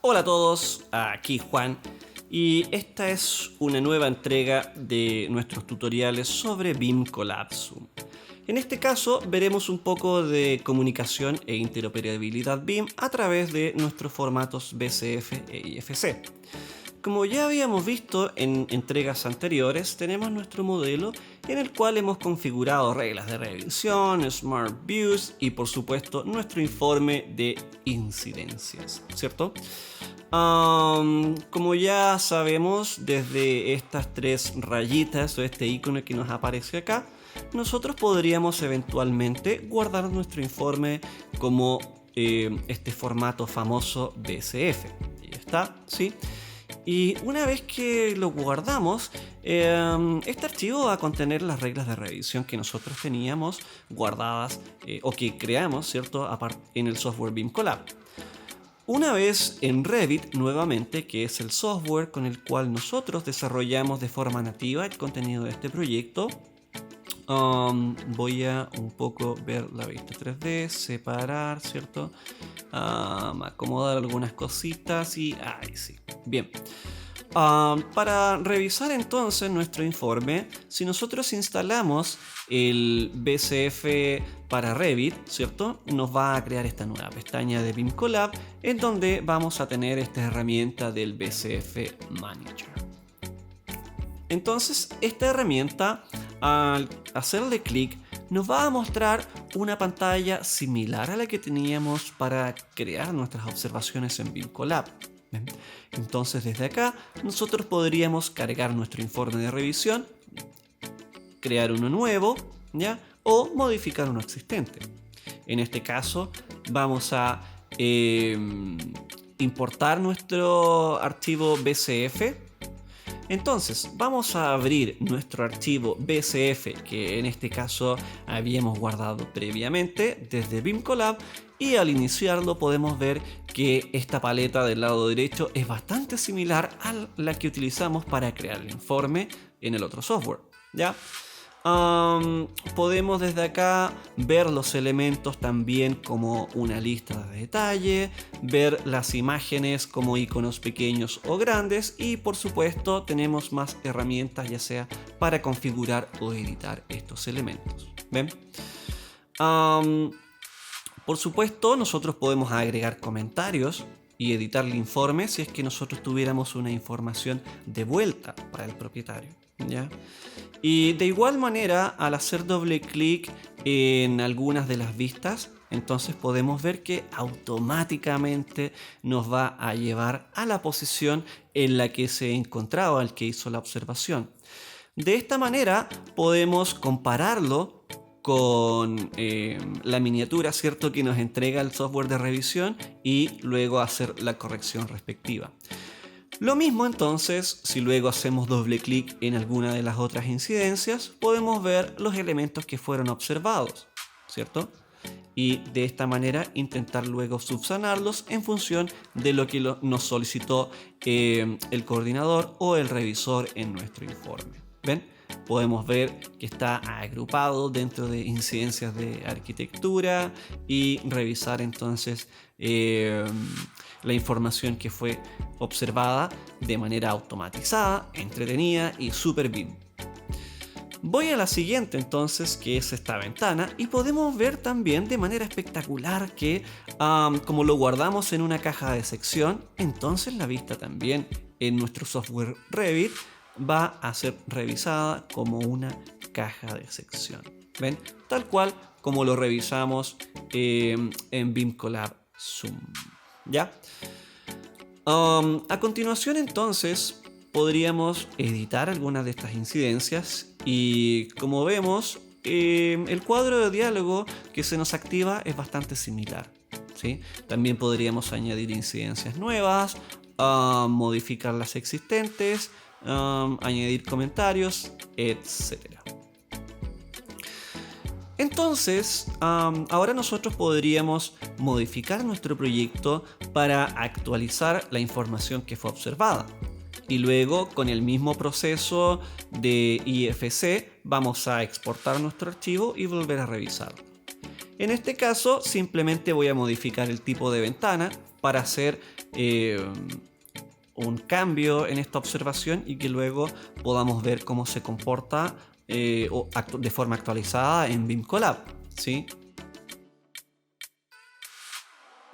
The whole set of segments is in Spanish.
Hola a todos, aquí Juan y esta es una nueva entrega de nuestros tutoriales sobre BIM Collapsum. En este caso veremos un poco de comunicación e interoperabilidad BIM a través de nuestros formatos BCF e IFC. Como ya habíamos visto en entregas anteriores, tenemos nuestro modelo en el cual hemos configurado reglas de revisión, Smart Views y por supuesto nuestro informe de incidencias, ¿cierto? Como ya sabemos, desde estas tres rayitas o este icono que nos aparece acá, nosotros podríamos eventualmente guardar nuestro informe como este formato famoso BCF. Y ya está, ¿sí? Y una vez que lo guardamos, este archivo va a contener las reglas de revisión que nosotros teníamos guardadas o que creamos, ¿cierto?, en el software BIM Collab. Una vez en Revit, nuevamente, que es el software con el cual nosotros desarrollamos de forma nativa el contenido de este proyecto, voy a un poco ver la vista 3D, separar, ¿cierto? Acomodar algunas cositas y ahí sí. Bien. Para revisar entonces nuestro informe, si nosotros instalamos el BCF para Revit, ¿cierto?, nos va a crear esta nueva pestaña de BIM Collab en donde vamos a tener esta herramienta del BCF Manager. Entonces, esta herramienta, al hacerle clic, nos va a mostrar una pantalla similar a la que teníamos para crear nuestras observaciones en BIM Collab. Entonces, desde acá, nosotros podríamos cargar nuestro informe de revisión, crear uno nuevo, ¿ya?, o modificar uno existente. En este caso, vamos a importar nuestro archivo BCF. Entonces, vamos a abrir nuestro archivo BCF, que en este caso habíamos guardado previamente desde BIM Collab, y al iniciarlo podemos ver que esta paleta del lado derecho es bastante similar a la que utilizamos para crear el informe en el otro software, ¿ya? Podemos desde acá ver los elementos también como una lista de detalle, ver las imágenes como iconos pequeños o grandes y por supuesto tenemos más herramientas ya sea para configurar o editar estos elementos. ¿Ven? Por supuesto nosotros podemos agregar comentarios y editar el informe si es que nosotros tuviéramos una información de vuelta para el propietario, ¿ya? Y de igual manera, al hacer doble clic en algunas de las vistas, entonces podemos ver que automáticamente nos va a llevar a la posición en la que se encontraba el que hizo la observación. De esta manera podemos compararlo con la miniatura, ¿cierto?, que nos entrega el software de revisión y luego hacer la corrección respectiva. Lo mismo entonces, si luego hacemos doble clic en alguna de las otras incidencias, podemos ver los elementos que fueron observados, ¿cierto? Y de esta manera intentar luego subsanarlos en función de lo que nos solicitó el coordinador o el revisor en nuestro informe. ¿Ven? Podemos ver que está agrupado dentro de incidencias de arquitectura y revisar entonces la información que fue observada de manera automatizada, entretenida y super BIM. Voy a la siguiente entonces, que es esta ventana, y podemos ver también de manera espectacular que como lo guardamos en una caja de sección, entonces la vista también en nuestro software Revit va a ser revisada como una caja de sección. ¿Ven? Tal cual como lo revisamos en BIM Collab Zoom. ¿Ya? A continuación entonces podríamos editar algunas de estas incidencias y como vemos el cuadro de diálogo que se nos activa es bastante similar, ¿sí? También podríamos añadir incidencias nuevas, modificar las existentes, añadir comentarios, etc. Entonces, ahora nosotros podríamos modificar nuestro proyecto para actualizar la información que fue observada. Y luego, con el mismo proceso de IFC, vamos a exportar nuestro archivo y volver a revisarlo. En este caso simplemente voy a modificar el tipo de ventana para hacer un cambio en esta observación y que luego podamos ver cómo se comporta de forma actualizada en BIM Collab, ¿sí?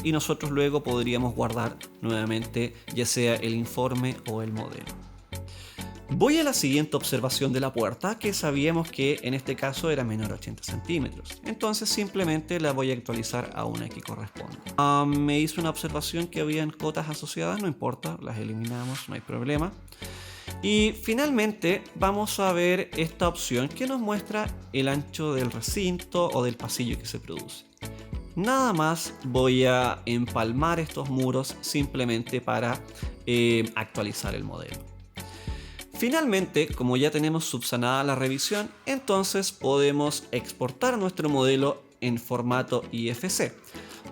Y nosotros luego podríamos guardar nuevamente ya sea el informe o el modelo. Voy a la siguiente observación de la puerta, que sabíamos que en este caso era menor a 80 centímetros. Entonces simplemente la voy a actualizar a una que corresponde. Me hizo una observación que habían cotas asociadas, no importa, las eliminamos, no hay problema. Y finalmente vamos a ver esta opción que nos muestra el ancho del recinto o del pasillo que se produce. Nada más voy a empalmar estos muros simplemente para actualizar el modelo. Finalmente, como ya tenemos subsanada la revisión, entonces podemos exportar nuestro modelo en formato IFC.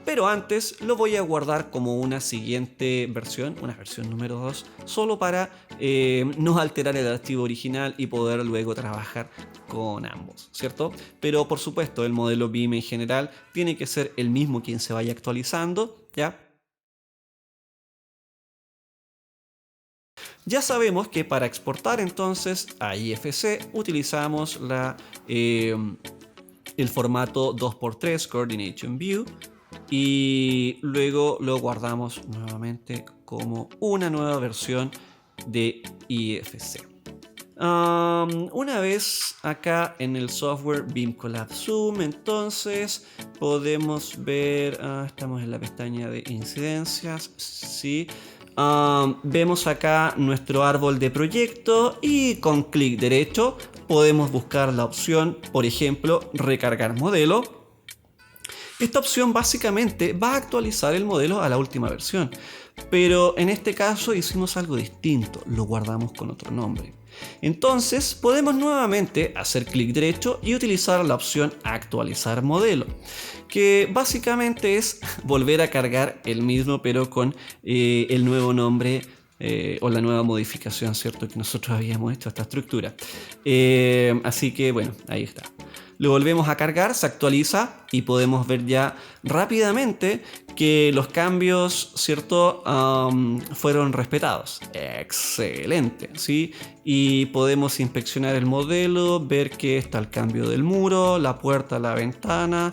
Pero antes lo voy a guardar como una siguiente versión, una versión número 2, solo para no alterar el archivo original y poder luego trabajar con ambos, ¿cierto? Pero por supuesto el modelo BIM en general tiene que ser el mismo quien se vaya actualizando, ¿ya? Ya sabemos que para exportar entonces a IFC utilizamos el formato 2x3 Coordination View y luego lo guardamos nuevamente como una nueva versión de IFC. Una vez acá en el software BIM Collab Zoom, entonces podemos ver, estamos en la pestaña de incidencias, sí. Vemos acá nuestro árbol de proyecto y con clic derecho podemos buscar la opción, por ejemplo, recargar modelo. Esta opción básicamente va a actualizar el modelo a la última versión, pero en este caso hicimos algo distinto, lo guardamos con otro nombre. Entonces podemos nuevamente hacer clic derecho y utilizar la opción actualizar modelo, que básicamente es volver a cargar el mismo pero con el nuevo nombre o la nueva modificación, ¿cierto? Que nosotros habíamos hecho a esta estructura. Así que bueno, ahí está. Lo volvemos a cargar, se actualiza y podemos ver ya rápidamente que los cambios, ¿cierto? Fueron respetados. Excelente, ¿sí? Y podemos inspeccionar el modelo, ver que está el cambio del muro, la puerta, la ventana,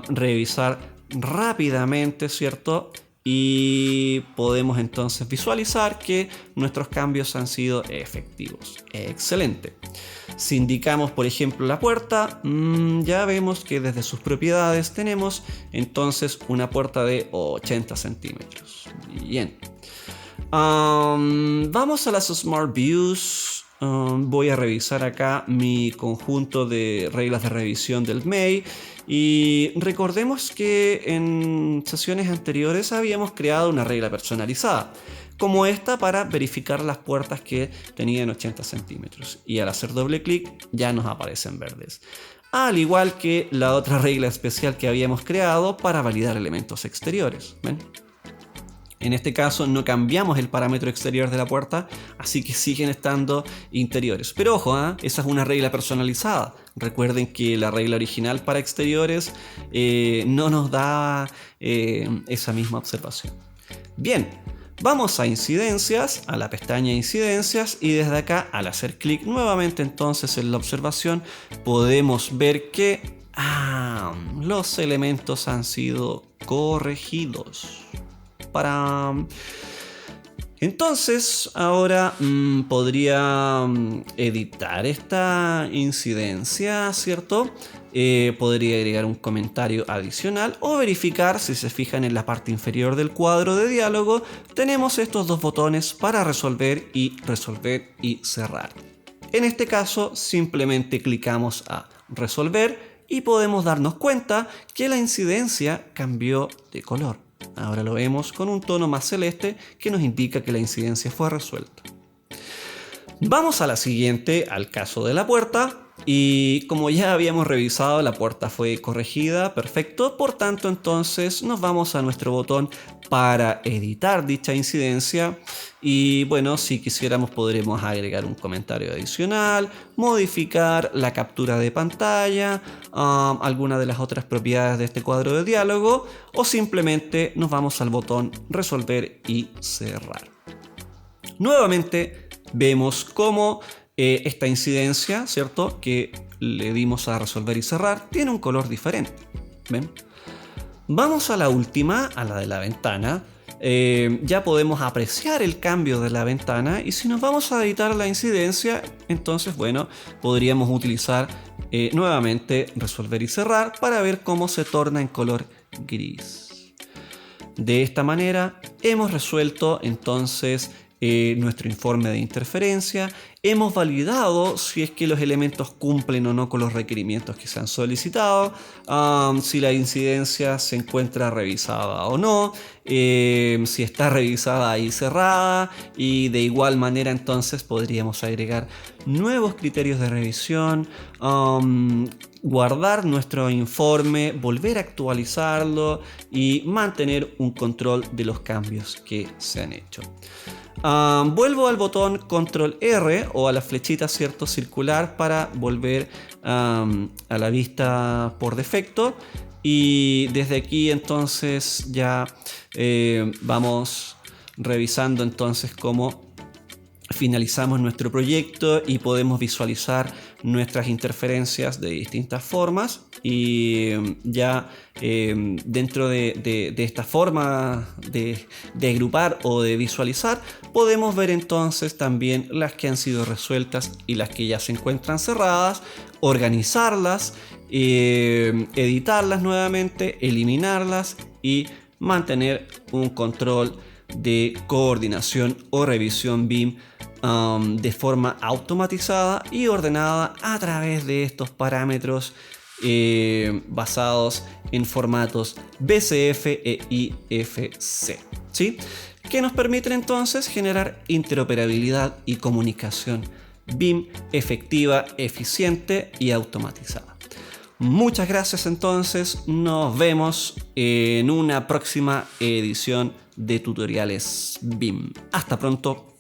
revisar rápidamente, ¿cierto? Y podemos entonces visualizar que nuestros cambios han sido efectivos. Excelente. Si indicamos, por ejemplo, la puerta, ya vemos que desde sus propiedades tenemos entonces una puerta de 80 centímetros. Bien. Vamos a las Smart Views. Voy a revisar acá mi conjunto de reglas de revisión del MEI. Y recordemos que en sesiones anteriores habíamos creado una regla personalizada, como esta, para verificar las puertas que tenían 80 centímetros. Y al hacer doble clic ya nos aparecen verdes. Al igual que la otra regla especial que habíamos creado para validar elementos exteriores. ¿Ven? En este caso no cambiamos el parámetro exterior de la puerta, así que siguen estando interiores. Pero ojo, esa es una regla personalizada. Recuerden que la regla original para exteriores no nos da esa misma observación. Bien, vamos a incidencias, a la pestaña incidencias, y desde acá, al hacer clic nuevamente entonces en la observación, podemos ver que los elementos han sido corregidos. Entonces ahora podría editar esta incidencia, ¿cierto? Podría agregar un comentario adicional o verificar. Si se fijan en la parte inferior del cuadro de diálogo, tenemos estos dos botones para resolver y cerrar. En este caso simplemente clicamos a resolver y podemos darnos cuenta que la incidencia cambió de color. Ahora lo vemos con un tono más celeste que nos indica que la incidencia fue resuelta. Vamos a la siguiente, al caso de la puerta, y como ya habíamos revisado, la puerta fue corregida, perfecto. Por tanto, entonces nos vamos a nuestro botón para editar dicha incidencia. Y bueno, si quisiéramos podremos agregar un comentario adicional, modificar la captura de pantalla, alguna de las otras propiedades de este cuadro de diálogo, o simplemente nos vamos al botón resolver y cerrar. Nuevamente vemos cómo esta incidencia, ¿cierto?, que le dimos a resolver y cerrar, tiene un color diferente. ¿Ven? Vamos a la última, a la de la ventana. Ya podemos apreciar el cambio de la ventana, y si nos vamos a editar la incidencia, entonces bueno, podríamos utilizar nuevamente resolver y cerrar para ver cómo se torna en color gris. De esta manera hemos resuelto entonces nuestro informe de interferencia. Hemos validado si es que los elementos cumplen o no con los requerimientos que se han solicitado, si la incidencia se encuentra revisada o no, si está revisada y cerrada, y de igual manera entonces podríamos agregar nuevos criterios de revisión, guardar nuestro informe, volver a actualizarlo y mantener un control de los cambios que se han hecho. Vuelvo al botón Control R o a la flechita, ¿cierto?, circular para volver a la vista por defecto, y desde aquí entonces ya vamos revisando entonces cómo finalizamos nuestro proyecto y podemos visualizar nuestras interferencias de distintas formas. Y ya dentro de esta forma de agrupar o de visualizar, podemos ver entonces también las que han sido resueltas y las que ya se encuentran cerradas, organizarlas, editarlas nuevamente, eliminarlas y mantener un control de coordinación o revisión BIM de forma automatizada y ordenada a través de estos parámetros basados en formatos BCF e IFC, ¿sí?, que nos permiten entonces generar interoperabilidad y comunicación BIM efectiva, eficiente y automatizada. Muchas gracias entonces, nos vemos en una próxima edición de tutoriales BIM. Hasta pronto.